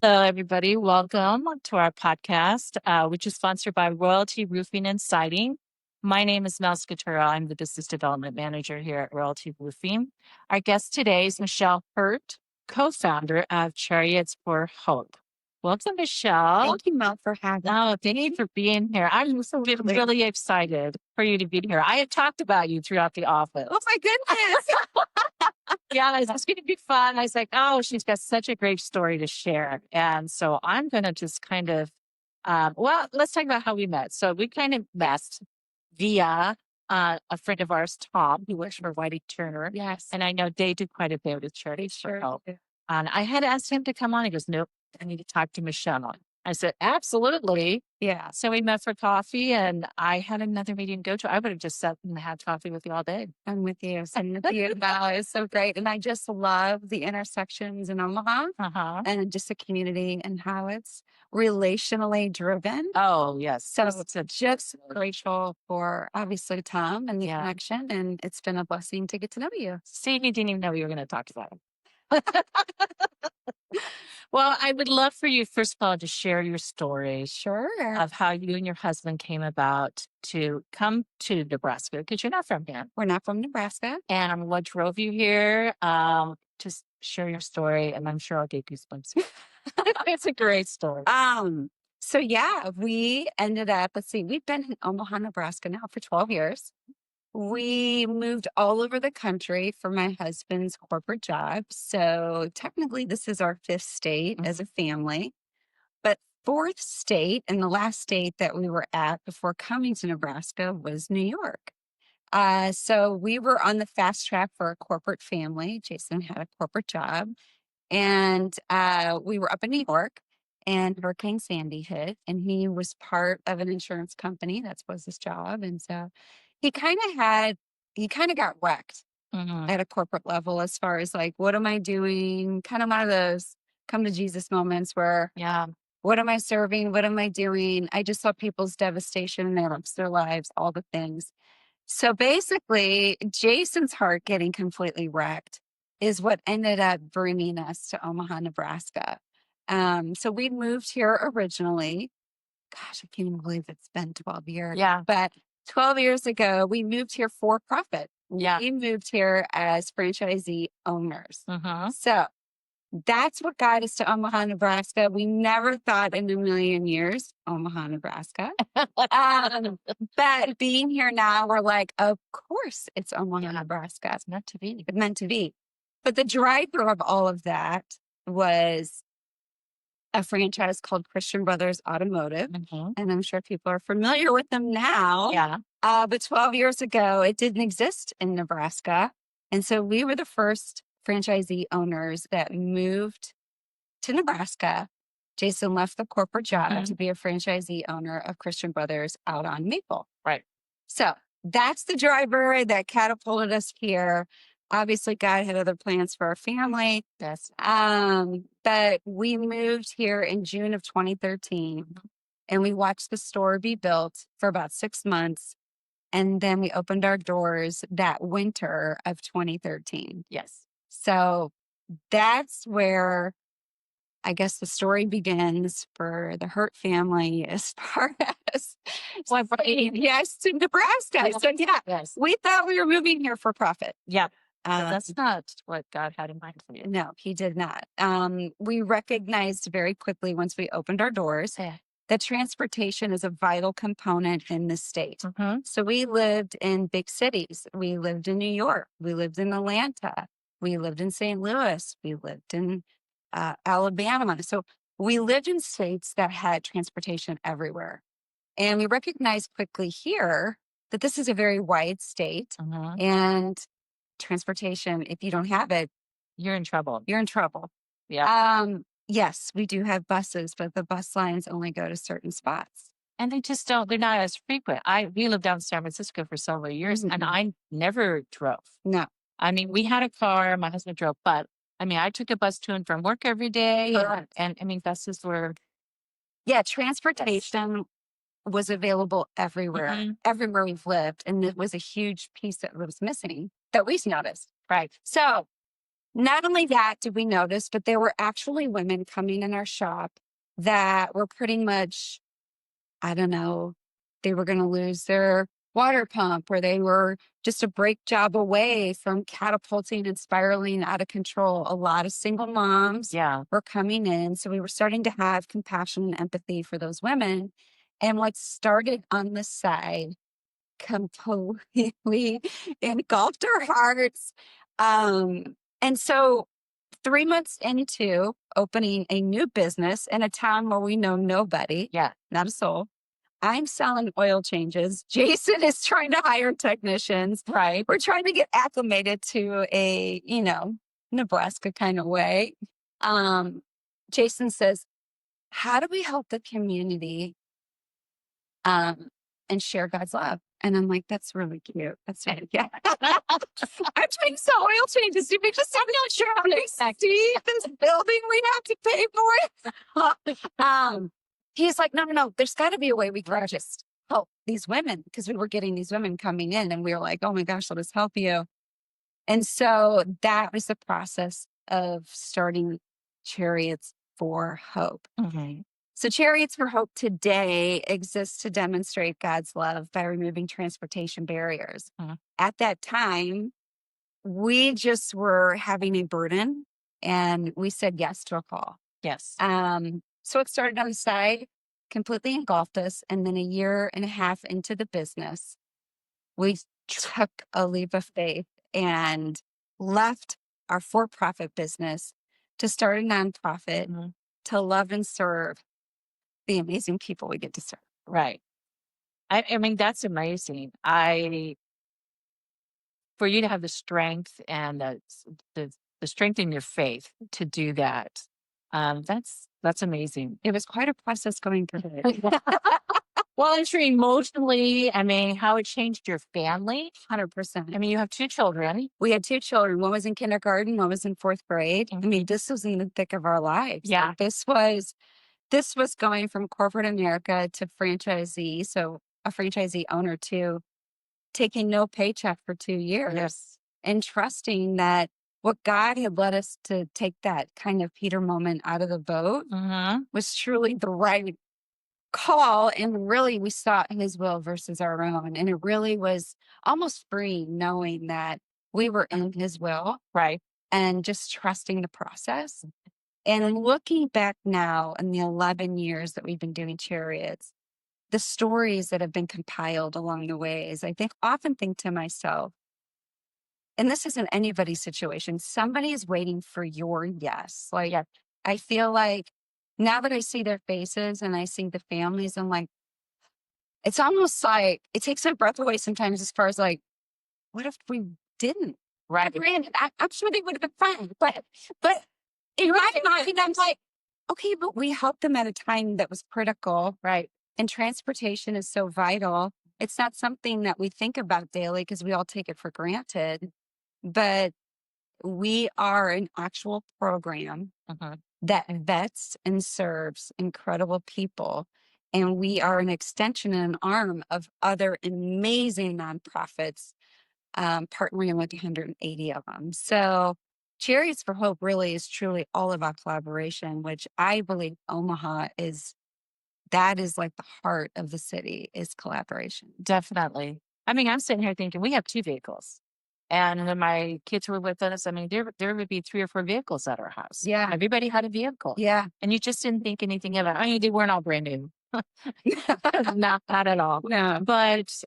Hello, everybody. Welcome to our podcast, which is sponsored by Royalty Roofing and Siding. My name is Mel Scatura. I'm the Business Development Manager here at Royalty Roofing. Our guest today is Michelle Hurt, co-founder of Chariots for Hope. Welcome, Michelle. Thank you, Mel, for having me. Oh, thank you for being here. I'm really excited for you to be here. I had talked about you throughout the office. Oh, my goodness. Yeah, it's going to be fun. I was like, oh, she's got such a great story to share. And so I'm going to just kind of, let's talk about how we met. So we kind of met via a friend of ours, Tom, who works for Whitey Turner. Yes. And I know they do quite a bit with Charities for Sure Help. do. And I had asked him to come on. He goes, nope, I need to talk to Michelle. I said, absolutely. Yeah. So we met for coffee and I had another meeting to go to. I would have just sat and had coffee with you all day. I'm with you. I'm with you, Mel. It's so great. And I just love the intersections in Omaha and just the community and how it's relationally driven. Oh, yes. So it's just grateful for obviously Tom and the connection. And it's been a blessing to get to know you. See, you didn't even know we were going to talk about it. Well, I would love for you, first of all, to share your story. Sure. Of how you and your husband came about to come to Nebraska, because you're not from here. We're not from Nebraska. And what drove you here? Just share your story, and I'm sure I'll get goosebumps. It's a great story. So yeah, we ended up, we've been in Omaha, Nebraska now for 12 years. We moved all over the country for my husband's corporate job. So technically this is our fifth state as a family, but fourth state and the last state that we were at before coming to Nebraska was New York. So we were on the fast track for a corporate family. Jason had a corporate job and we were up in New York and Hurricane Sandy hit and he was part of an insurance company. That was his job. And so he kind of got wrecked at a corporate level as far as like, what am I doing? Kind of one of those come to Jesus moments where, what am I serving? What am I doing? I just saw people's devastation. They lost their lives, all the things. So basically, Jason's heart getting completely wrecked is what ended up bringing us to Omaha, Nebraska. So we moved here originally. Gosh, I can't even believe it's been 12 years. Yeah. But 12 years ago, we moved here for profit. Yeah. We moved here as franchisee owners. Uh-huh. So that's what got us to Omaha, Nebraska. We never thought in a million years, Omaha, Nebraska. But being here now, we're like, of course it's Omaha, Nebraska. It's meant to be. It's meant to be. But the driver of all of that was a franchise called Brothers Automotive. And I'm sure people are familiar with them now. Yeah. But 12 years ago, it didn't exist in Nebraska. And so we were the first franchisee owners that moved to Nebraska. Jason left the corporate job to be a franchisee owner of Christian Brothers out on Maple. Right. So that's the driver that catapulted us here. Obviously, God had other plans for our family. Yes. But we moved here in June of 2013 and we watched the store be built for about 6 months. And then we opened our doors that winter of 2013. Yes. So that's where I guess the story begins for the Hurt family as far as to Nebraska. So we thought we were moving here for profit. Yeah. That's not what God had in mind for you. No, he did not. We recognized very quickly once we opened our doors that transportation is a vital component in the state. So we lived in big cities. We lived in New York. We lived in Atlanta. We lived in St. Louis. We lived in Alabama. So we lived in states that had transportation everywhere. And we recognized quickly here that this is a very wide state and transportation, if you don't have it, you're in trouble. You're in trouble. Yeah. Yes, we do have buses, but the bus lines only go to certain spots. And they just don't, they're not as frequent. We lived down in San Francisco for several years and I never drove. No. I mean, we had a car, my husband drove, but I mean, I took a bus to and from work every day. And I mean, buses were. Yeah, transportation was available everywhere, everywhere we've lived. And it was a huge piece that was missing that we noticed. Right. So not only that did we notice, but there were actually women coming in our shop that were pretty much, I don't know, they were going to lose their water pump, or they were just a brake job away from catapulting and spiraling out of control. A lot of single moms Yeah. were coming in. So we were starting to have compassion and empathy for those women. And what started on the side completely engulfed our hearts. And so 3 months into opening a new business in a town where we know nobody, Yeah. not a soul, I'm selling oil changes. Jason is trying to hire technicians. Right. We're trying to get acclimated to a, Nebraska kind of way. Jason says, how do we help the community and share God's love? And I'm like, that's really cute. That's really cute. I'm trying to sell oil changes. Do we just have no sure how to see this building we have to pay for it? He's like, no. There's got to be a way we can just help these women, because we were getting these women coming in and we were like, oh my gosh, let us help you. And so that was the process of starting Chariots for Hope. Mhm. So Chariots for Hope today exists to demonstrate God's love by removing transportation barriers. Mhm. At that time, we just were having a burden and we said yes to a call. Yes. So it started on the side, completely engulfed us. And then a year and a half into the business, we took a leap of faith and left our for-profit business to start a nonprofit Mhm. to love and serve the amazing people we get to serve. Right. I mean, that's amazing. For you to have the strength and the strength in your faith to do that, that's amazing. It was quite a process going through it. Well, I'm sure emotionally, I mean, how it changed your family. 100%. I mean, you have 2 children. We had 2 children. One was in kindergarten, one was in 4th grade. I mean, this was in the thick of our lives. Yeah. Like, this was going from corporate America to franchisee. So a franchisee owner too, taking no paycheck for 2 years. Yes. And trusting that what God had led us to take that kind of Peter moment out of the boat Mhm. was truly the right call. And really, we sought his will versus our own. And it really was almost freeing knowing that we were in his will Right. and just trusting the process. And looking back now in the 11 years that we've been doing Chariots, the stories that have been compiled along the ways, I often think to myself, and this isn't anybody's situation, somebody is waiting for your yes. Like, Yeah. I feel like now that I see their faces and I see the families, I'm like, it's almost like it takes my breath away sometimes, as far as like, what if we didn't? Right. Granted, I'm sure they would have been fine, but in my mind, I'm like, okay, but we helped them at a time that was critical, Right. and transportation is so vital. It's not something that we think about daily because we all take it for granted, but we are an actual program Mhm. that vets and serves incredible people. And we are an extension and an arm of other amazing nonprofits, partnering with 180 of them. So Chariots for Hope really is truly all about collaboration, which I believe Omaha that is like the heart of the city, is collaboration. Definitely. I mean, I'm sitting here thinking we have 2 vehicles. And when my kids were with us, I mean, there would be 3 or 4 vehicles at our house. Yeah. Everybody had a vehicle. Yeah. And you just didn't think anything about it. I mean, they weren't all brand new. Not at all. No. But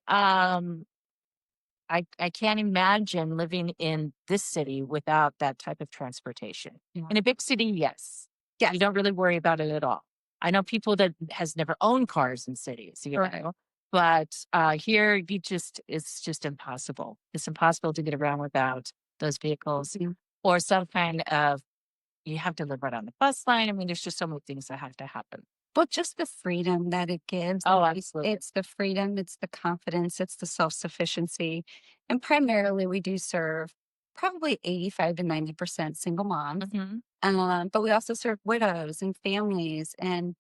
I can't imagine living in this city without that type of transportation. Yeah. In a big city, yes. Yes. You don't really worry about it at all. I know people that has never owned cars in cities, Right. but here it's just impossible. It's impossible to get around without those vehicles Yeah. or some kind of, you have to live right on the bus line. I mean, there's just so many things that have to happen. But just the freedom that it gives. Oh, absolutely. It's the freedom, it's the confidence, it's the self-sufficiency. And primarily we do serve probably 85 to 90% single moms. Mhm. But we also serve widows and families and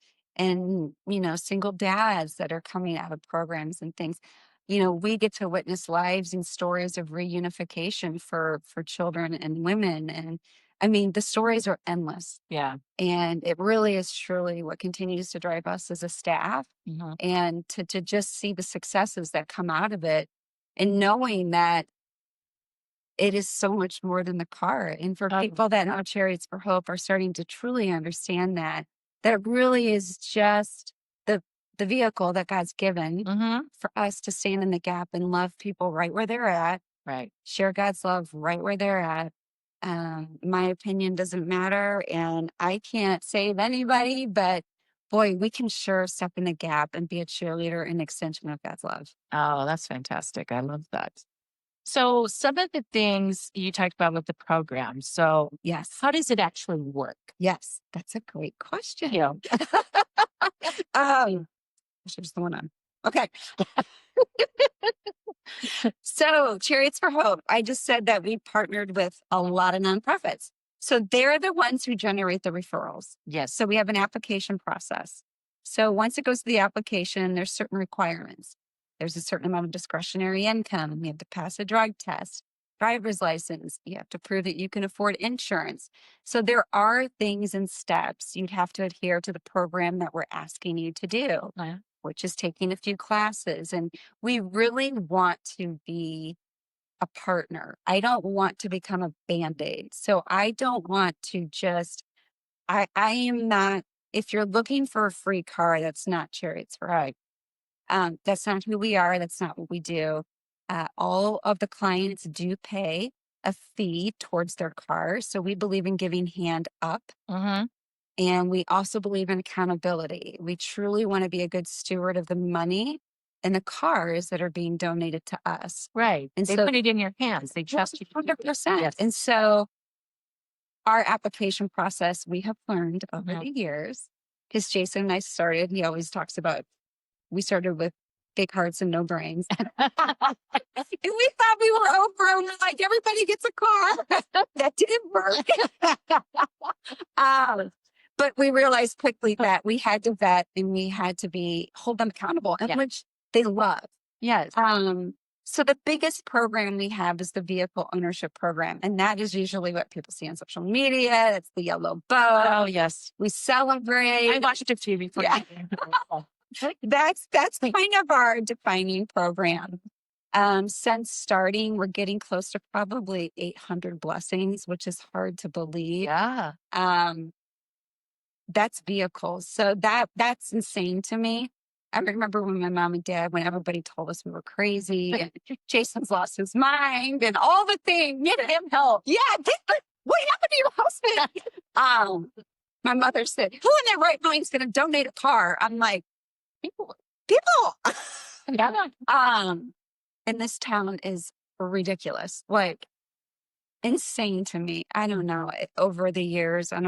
single dads that are coming out of programs and things. We get to witness lives and stories of reunification for children and women. And I mean, the stories are endless. Yeah. And it really is truly what continues to drive us as a staff, Mhm. and to just see the successes that come out of it, and knowing that it is so much more than the car. And for people that know Chariots for Hope are starting to truly understand that it really is just the vehicle that God's given for us to stand in the gap and love people right where they're at, Right. share God's love right where they're at. My opinion doesn't matter, and I can't save anybody, but boy, we can sure step in the gap and be a cheerleader and extension of God's love. Oh, that's fantastic. I love that. So some of the things you talked about with the program. So Yes. how does it actually work? Yes, that's a great question. Yeah. I should just the one on. Okay. So Chariots for Hope, I just said that we partnered with a lot of nonprofits. So they're the ones who generate the referrals. Yes. So we have an application process. So once it goes to the application, there's certain requirements. There's a certain amount of discretionary income. You have to pass a drug test, driver's license. You have to prove that you can afford insurance. So there are things and steps you'd have to adhere to the program that we're asking you to do, Yeah. which is taking a few classes. And we really want to be a partner. I don't want to become a Band-Aid. So I don't want to just, I am not, if you're looking for a free car, that's not Chariots for Hope. That's not who we are. That's not what we do. All of the clients do pay a fee towards their car. So we believe in giving hand up. Mm-hmm. And we also believe in accountability. We truly want to be a good steward of the money and the cars that are being donated to us. Right. And They so put it in your hands. They trust you. 100%. Yes. And so our application process, we have learned over Mhm. the years, because Jason and I started, he always talks about, we started with big hearts and no brains. And we thought we were over, and we're like, everybody gets a car. That didn't work. But we realized quickly that we had to vet and we had to hold them accountable, and Yeah. which they love. Yes. So the biggest program we have is the vehicle ownership program. And that is usually what people see on social media. It's the yellow bow. Oh, yes. We celebrate. I watched it too before. Yeah. That's kind of our defining program. Since starting, we're getting close to probably 800 blessings, which is hard to believe. Yeah. That's vehicles. So that's insane to me. I remember when my mom and dad, when everybody told us we were crazy, and Jason's lost his mind and all the things. Get him help. Yeah. What happened to your husband? My mother said, who in their right mind is going to donate a car? I'm like, people. Yeah. And this town is ridiculous. Like, insane to me. I don't know. Over the years, I don't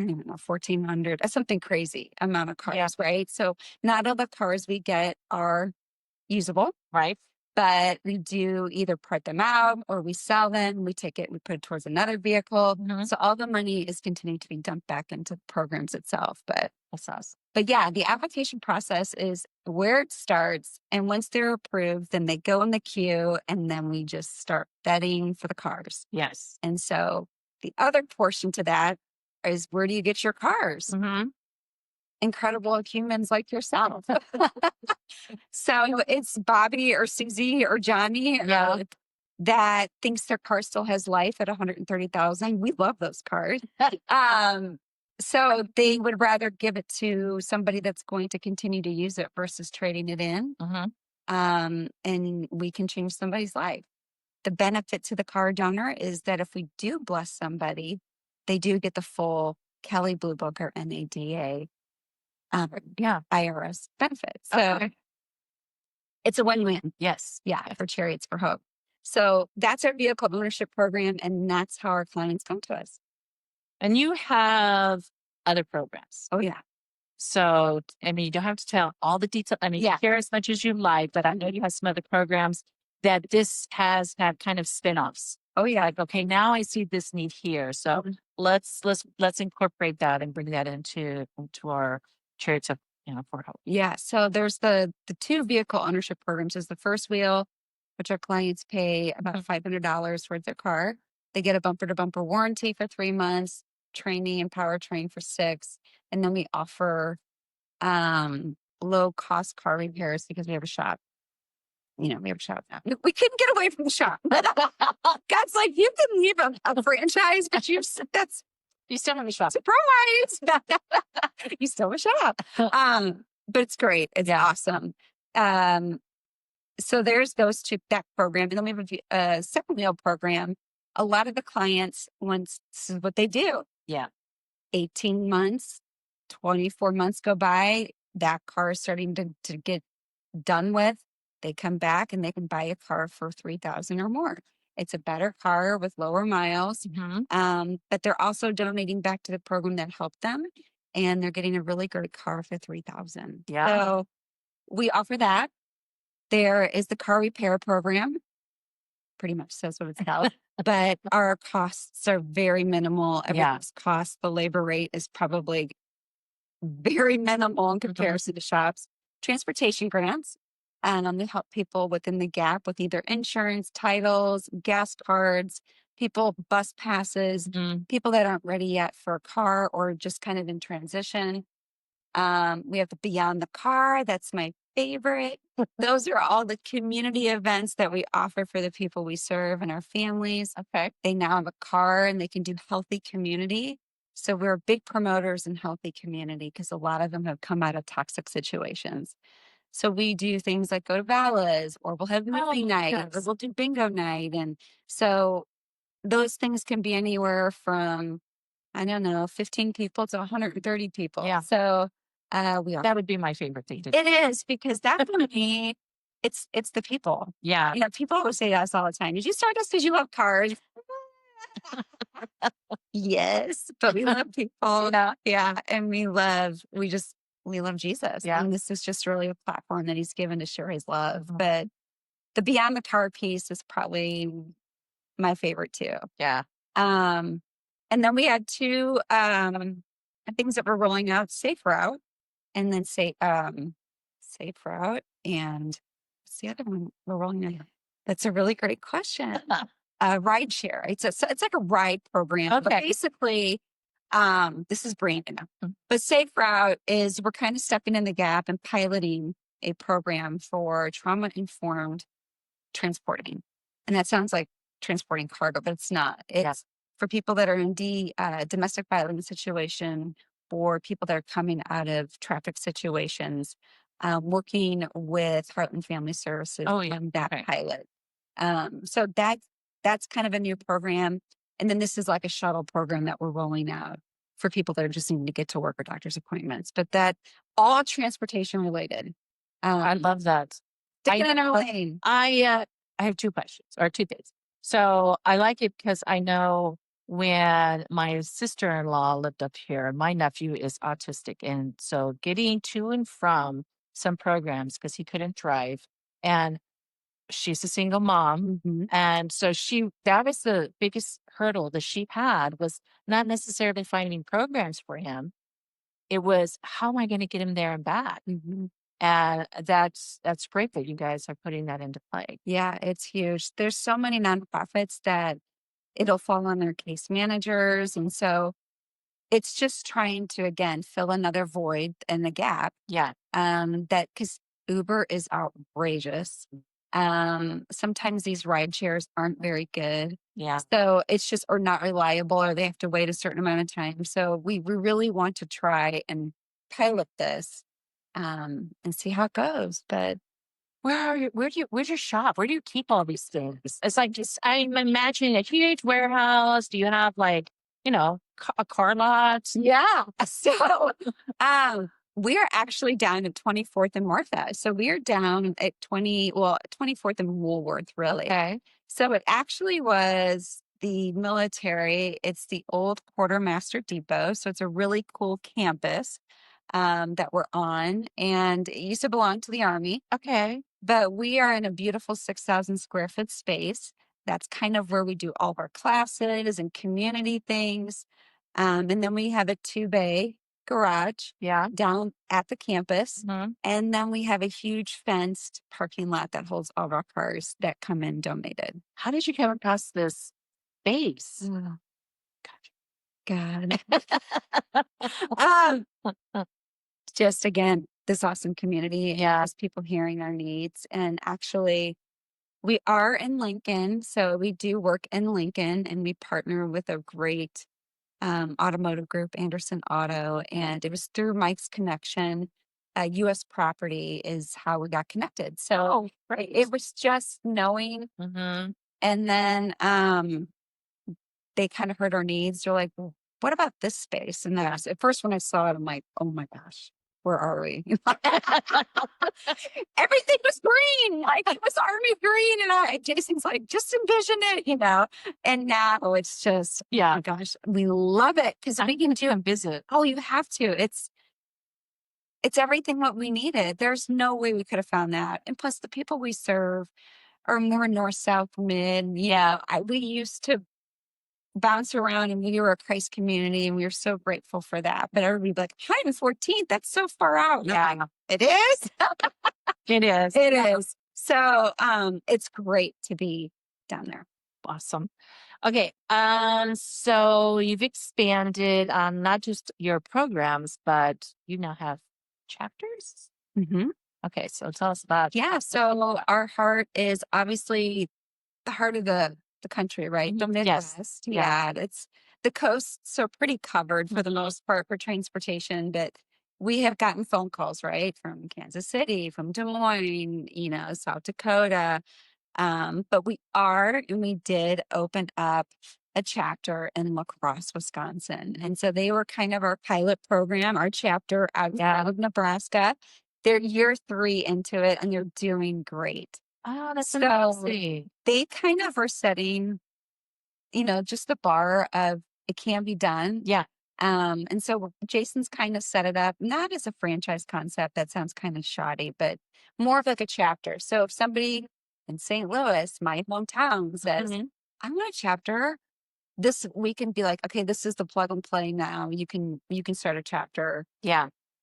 even know, 1,400, something crazy amount of cars, Yeah. right? So not all the cars we get are usable, Right. but we do either part them out or we sell them. We take it, we put it towards another vehicle. Mhm. So all the money is continuing to be dumped back into the programs itself. But That's awesome. yeah, the application process is where it starts. And once they're approved, then they go in the queue, and then we just start vetting for the cars. Yes. And so the other portion to that is, where do you get your cars? Mm-hmm. Incredible humans like yourself. So it's Bobby or Susie or Johnny that thinks their car still has life at 130,000. We love those cars. So they would rather give it to somebody that's going to continue to use it versus trading it in. Mm-hmm. And we can change somebody's life. The benefit to the car donor is that if we do bless somebody, they do get the full Kelly Blue Book or NADA IRS benefits. So it's a win-win. Yes. Yeah, for Chariots for Hope. So that's our vehicle ownership program, and that's how our clients come to us. And you have other programs. Oh, yeah. So, I mean, you don't have to tell all the details. I mean, share as much as you like, but I know you have some other programs that this has had kind of spin-offs. Oh, yeah. Like, okay, now I see this need here. So let's incorporate that and bring that into our Chariots of for Hope. Yeah. So there's the two vehicle ownership programs. Is the first wheel, which our clients pay about $500 towards their car. They get a bumper to bumper warranty for 3 months, training and powertrain for 6. And then we offer low cost car repairs because we have a shop. We have a shop now. We couldn't get away from the shop. God's like, you can leave a franchise, but you still have a shop. Surprise! You still have a shop. But it's great. It's awesome. So there's those two, that program. And then we have a second wheel program. A lot of the clients, once this is what they do. Yeah. 18 months, 24 months go by, that car is starting to get done with. They come back and they can buy a car for $3,000 or more. It's a better car with lower miles. But they're also donating back to the program that helped them. And they're getting a really great car for $3,000. Yeah. So we offer that. There is the car repair program. Pretty much says what it's about. But our costs are very minimal. Everything's cost. The labor rate is probably very minimal in comparison to shops. Transportation grants. And they help people within the gap with either insurance, titles, gas cards, bus passes, people that aren't ready yet for a car or just kind of in transition. We have the Beyond the Car. That's my favorite. Those are all the community events that we offer for the people we serve and our families. Okay. They now have a car and they can do healthy community. So we're big promoters in healthy community because a lot of them have come out of toxic situations. So we do things like go to Vala's, or we'll have movie night, or we'll do bingo night. And so those things can be anywhere from, 15 people to 130 people. Yeah. So that would be my favorite thing to do. It is, because that for me, it's the people. Yeah. People always say to us all the time, did you start us because you love cars? Yes, but we love people. Yeah. And we love Jesus. Yeah. And this is just really a platform that he's given to share his love. But the Beyond the Car piece is probably my favorite too. Yeah. And then we had two things that we're rolling out: Safe Route, and then Safe Route, and what's the other one we're rolling out? That's a really great question. Ride share. It's like a ride program. Okay. But basically, this is brand new. But Safe Route is, we're kind of stepping in the gap and piloting a program for trauma-informed transporting. And that sounds like transporting cargo, but it's not. It's for people that are in domestic violence situation, or people that are coming out of traffic situations, working with Heartland Family Services on that pilot. So that's kind of a new program. And then this is like a shuttle program that we're rolling out for people that are just needing to get to work or doctor's appointments. But that all transportation related. I love that. Sticking in our lane. I have two questions, or two things. So I like it because I know when my sister-in-law lived up here, my nephew is autistic. And so getting to and from some programs, because he couldn't drive, and she's a single mom. And so that was the biggest hurdle that she had, was not necessarily finding programs for him. It was, how am I going to get him there and back? And that's great that you guys are putting that into play. Yeah, it's huge. There's so many nonprofits that it'll fall on their case managers. And so it's just trying to, again, fill another void and the gap. Yeah. That, because Uber is outrageous. Sometimes these ride shares aren't very good. Yeah. So it's just, or not reliable, or they have to wait a certain amount of time. So we really want to try and pilot this and see how it goes. But where's your shop? Where do you keep all these things? It's like, I'm imagining a huge warehouse. Do you have like, a car lot? Yeah. So we're actually down at 24th and Martha. So we're down at 24th and Woolworth, really. Okay. So it actually was the military. It's the old Quartermaster Depot. So it's a really cool campus that we're on. And it used to belong to the Army. Okay. But we are in a beautiful 6,000 square foot space. That's kind of where we do all of our classes and community things. And then we have a 2-bay garage down at the campus. And then we have a huge fenced parking lot that holds all of our cars that come in donated. How did you come across this space. Oh, God. um, just again, this awesome community and Yeah. just people hearing our needs. And actually, we are in Lincoln, so we do work in Lincoln, and we partner with a great automotive group, Anderson Auto, and it was through Mike's connection. U.S. Property is how we got connected. So Oh, great. it was just knowing, Mm-hmm. and then they kind of heard our needs. They're like, well, what about this space? And that's at first when I saw it, I'm like, oh my gosh, where are we? Everything was green, like it was army green. And Jason's like, just envision it, And now it's just, oh my gosh, we love it because we can do and visit. Oh, you have to. It's everything what we needed. There's no way we could have found that. And plus the people we serve are more north, south, mid. We used to bounce around and we were a Christ community and we were so grateful for that. But everybody would be like, 114th, that's so far out. Yeah. It is. It is. It is. So it's great to be down there. Awesome. Okay. So you've expanded on not just your programs, but you now have chapters. Mm-hmm. Okay. So tell us about. Yeah. So our heart is obviously the heart of the country, right? The Midwest. Yes. Yeah. It's the coasts are pretty covered for the most part for transportation, but we have gotten phone calls, right? From Kansas City, from Des Moines, South Dakota. But we did open up a chapter in La Crosse, Wisconsin. And so they were kind of our pilot program, our chapter out of Nebraska. They're year 3 into it and they're doing great. Oh, that's so amazing. They kind of are setting, just the bar of it can be done. Yeah. And so Jason's kind of set it up, not as a franchise concept. That sounds kind of shoddy, but more of like a chapter. So if somebody in St. Louis, my hometown, says, I want a chapter, we can be like, okay, this is the plug and play now. You can start a chapter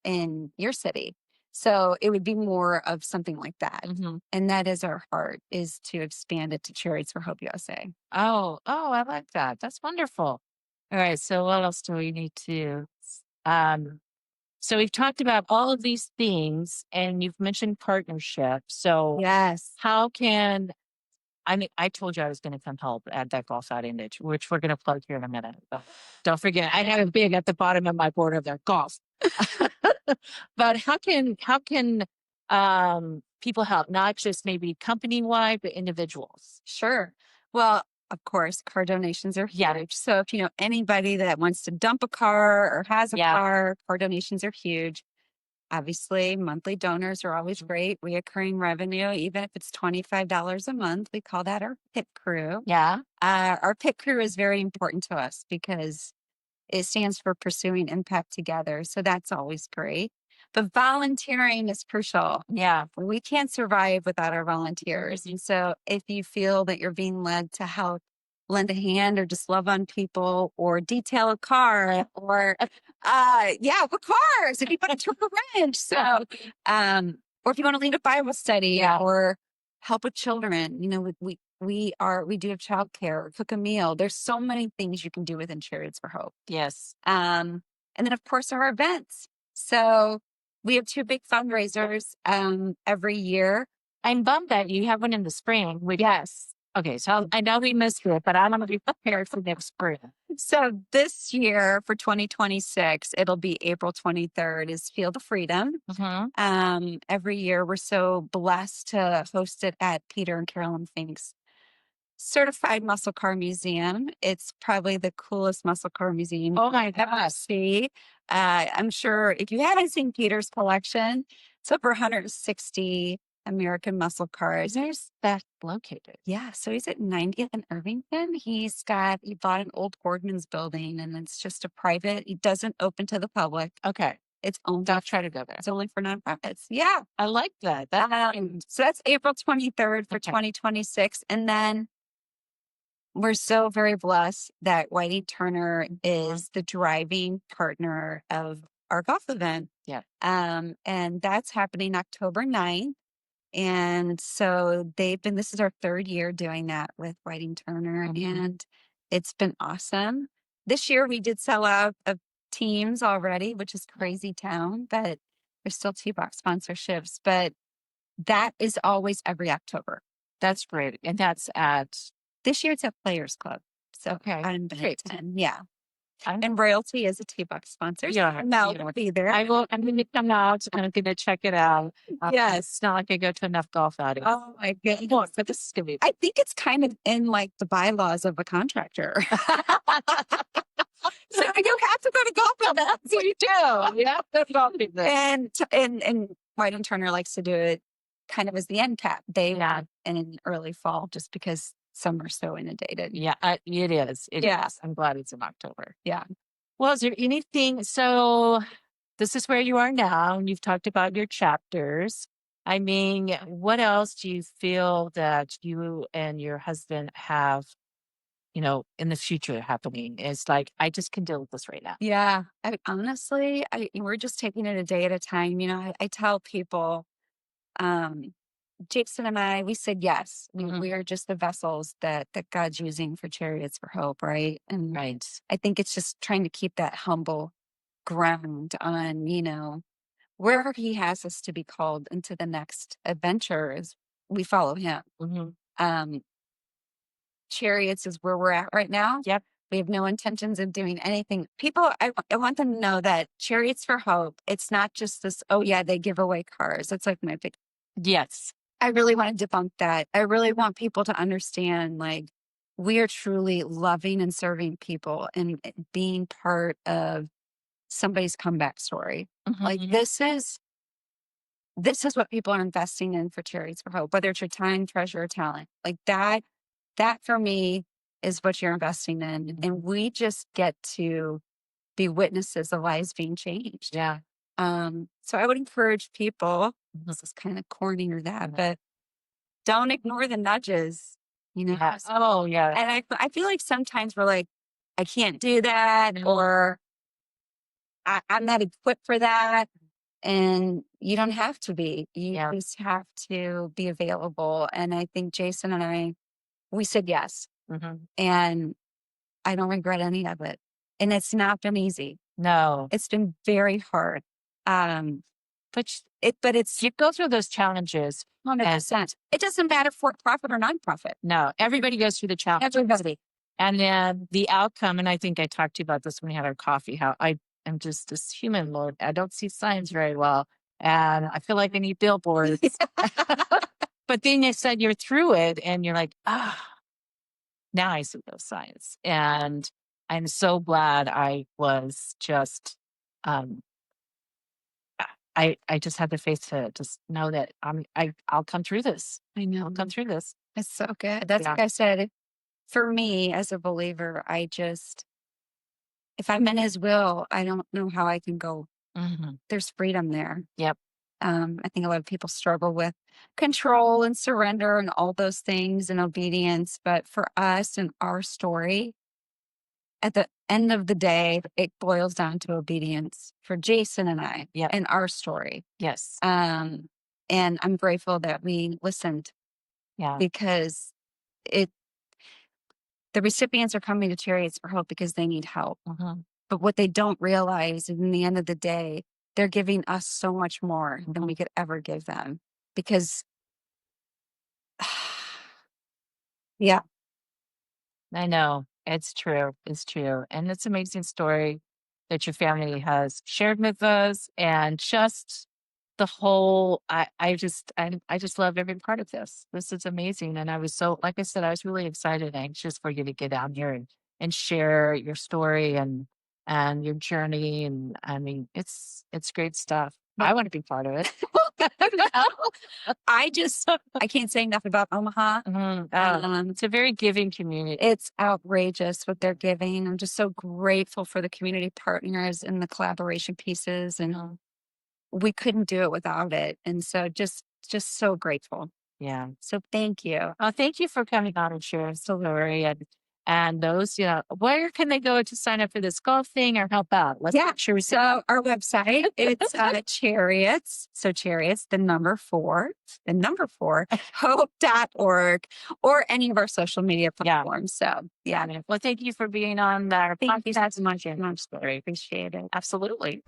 in your city. So it would be more of something like that. Mm-hmm. And that is our heart, is to expand it to Chariots for Hope USA. Oh, I like that. That's wonderful. All right. So what else do we need to, so we've talked about all of these things and you've mentioned partnership. So yes, how can, I told you I was going to come help add that golf outing niche, which we're going to plug here in a minute. But don't forget, I have it big at the bottom of my board of there, golf. But how can people help? Not just maybe company wide, but individuals. Sure. Well, of course, car donations are huge. So if you know anybody that wants to dump a car or has a car donations are huge. Obviously, monthly donors are always great. Reoccurring revenue, even if it's $25 a month, we call that our pit crew. Yeah. Our pit crew is very important to us because it stands for Pursuing Impact Together. So that's always great. But volunteering is crucial. Yeah. We can't survive without our volunteers. And so if you feel that you're being led to help lend a hand or just love on people or detail a car or what cars, if you want to took a wrench. So or if you want to lead a Bible study or help with children, we do have childcare, cook a meal. There's so many things you can do within Chariots for Hope. Yes. And then of course our events. So we have 2 big fundraisers every year. I'm bummed that you have one in the spring. Yes. Okay, so I know we missed it, but I'm going to be prepared for next spring. So this year for 2026, it'll be April 23rd is Field of Freedom. Mm-hmm. Every year we're so blessed to host it at Peter and Carolyn Fink's Certified Muscle Car Museum. It's probably the coolest muscle car museum Oh my ever gosh. see. I'm sure if you haven't seen Peter's collection, it's over 160 American muscle cars. Where's that located? Yeah, so he's at 90th and Irvington. He bought an old Gordman's building and it's just a private, it doesn't open to the public. Okay. It's only, Don't try to go there. It's only for nonprofits. Yeah. I like that. So that's April 23rd for 2026. And then we're so very blessed that Whitey Turner is the driving partner of our golf event. Yeah. And that's happening October 9th. And so this is our 3rd year doing that with Whiting Turner. And It's been awesome. This year we did sell out of teams already, which is crazy town, but there's still T-Box sponsorships. But that is always every October. That's great. And that's at, This year it's at Players Club. So okay, I'm great. Benton. Yeah. I'm, And Royalty is a T-Box sponsor. yeah, Mel yeah. will be there. I'm going to come out and I'm going to check it out. Yes. It's not like I go to enough golf outings. Oh my goodness. But this is going to be. I think it's kind of in like the bylaws of a contractor. So you have to go to golf outings. We do. We have to golf events. And White and Turner likes to do it kind of as the end cap. They Yeah. want in early fall just because summer's so inundated. Yeah, it is. It Yeah. is. I'm glad it's in October. Yeah. Well, is there anything? So this is where you are now, and you've talked about your chapters. I mean, what else do you feel that you and your husband have, in the future happening? It's like, I just can deal with this right now. Yeah. Honestly, we're just taking it a day at a time. I tell people, Jason and I, we said yes. We are just the vessels that God's using for Chariots for Hope, right? And Right. I think it's just trying to keep that humble ground on, wherever he has us to be called into the next adventure is we follow him. Chariots is where we're at right now. Yep. We have no intentions of doing anything. People, I want them to know that Chariots for Hope, it's not just this, oh yeah, they give away cars. It's like my big, Yes. I really want to debunk that. I really want people to understand, like, we are truly loving and serving people and being part of somebody's comeback story. Like this is what people are investing in for Chariots for Hope, whether it's your time, treasure, or talent. Like that for me is what you're investing in. And we just get to be witnesses of lives being changed. Yeah. So I would encourage people, this is kind of corny or that, but don't ignore the nudges, Yes. Oh, yeah. And I feel like sometimes we're like, I can't do that, or I'm not equipped for that. And you don't have to be. You just have to be available. And I think Jason and I, we said yes. And I don't regret any of it. And it's not been easy. No. It's been very hard. But it's you go through those challenges. 100%. It doesn't matter for profit or nonprofit. No, everybody goes through the challenge. Everybody. And then the outcome, and I think I talked to you about this when we had our coffee, how I am just this human, Lord. I don't see signs very well. And I feel like I need billboards. But then you said you're through it and you're like, now I see those signs. And I'm so glad I was just, I just had the faith to just know that I'll come through this. I know. I'll come through this. It's so good. That's like I said, for me as a believer, if I'm in his will, I don't know how I can go. There's freedom there. Yep. I think a lot of people struggle with control and surrender and all those things and obedience. But for us and our story, at the end of the day, it boils down to obedience for Jason and I and our story. Yes. And I'm grateful that we listened. Yeah. Because the recipients are coming to Chariots for Hope because they need help. But what they don't realize is in the end of the day, they're giving us so much more than we could ever give them. Because, yeah. I know. It's true. It's true. And it's an amazing story that your family has shared with us. And just the whole, I just love every part of this. This is amazing. And I was like I said, I was really excited and anxious for you to get down here and share your story and your journey. And I mean, it's great stuff. I want to be part of it. I can't say enough about Omaha. It's a very giving community. It's outrageous what they're giving. I'm just so grateful for the community partners and the collaboration pieces. And we couldn't do it without it. And so just so grateful. Yeah. So thank you. Thank you for coming on and sharing the story. And those, where can they go to sign up for this golf thing or help out? Let's make sure we say So our website, it's Chariots. So Chariots, the number four, hope.org, or any of our social media platforms. So Well, thank you for being on our thank you podcast. so much. I'm very appreciate it. Absolutely.